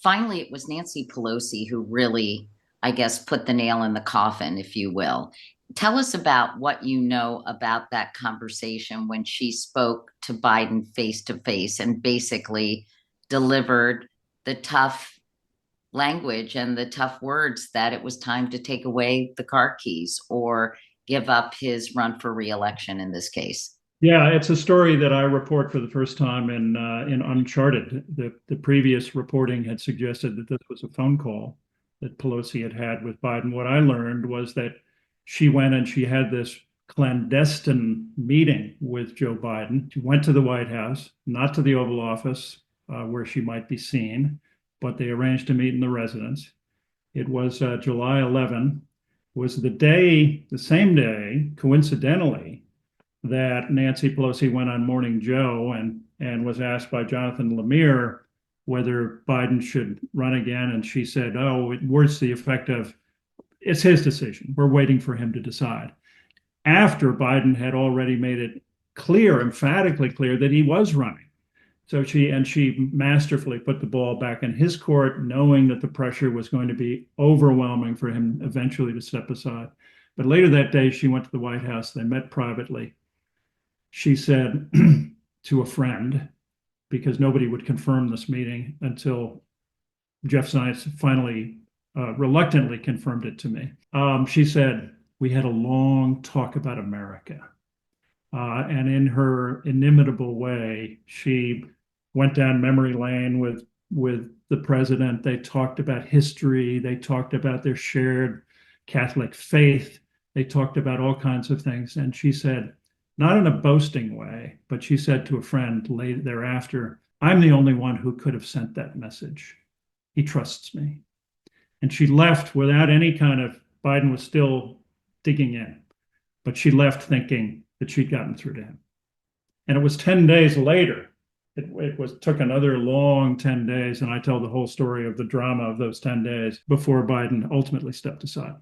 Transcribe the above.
finally it was Nancy Pelosi who really, I guess, put the nail in the coffin, if you will. Tell us about what you know about that conversation when she spoke to Biden face to face and basically delivered the tough language and the tough words that it was time to take away the car keys or give up his run for reelection in this case. Yeah, it's a story that I report for the first time in Uncharted. The previous reporting had suggested that this was a phone call that Pelosi had had with Biden. What I learned was that she went and she had this clandestine meeting with Joe Biden. She went to the White House, not to the Oval Office, where she might be seen, but they arranged to meet in the residence. It was July 11, was the same day, coincidentally, that Nancy Pelosi went on Morning Joe and was asked by Jonathan Lemire whether Biden should run again. And she said, oh, words to the effect of, it's his decision. We're waiting for him to decide. After Biden had already made it clear, emphatically clear, that he was running. So she masterfully put the ball back in his court, knowing that the pressure was going to be overwhelming for him eventually to step aside. But later that day, she went to the White House. They met privately. She said to a friend, because nobody would confirm this meeting until Jeff Zients finally reluctantly confirmed it to me. She said, we had a long talk about America. And in her inimitable way, she went down memory lane with the president. They talked about history. They talked about their shared Catholic faith. They talked about all kinds of things. And she said, not in a boasting way, but she said to a friend later thereafter, I'm the only one who could have sent that message. He trusts me. And she left without any kind of, Biden was still digging in, but she left thinking that she'd gotten through to him. And it was 10 days later. It took another long 10 days, and I tell the whole story of the drama of those 10 days before Biden ultimately stepped aside.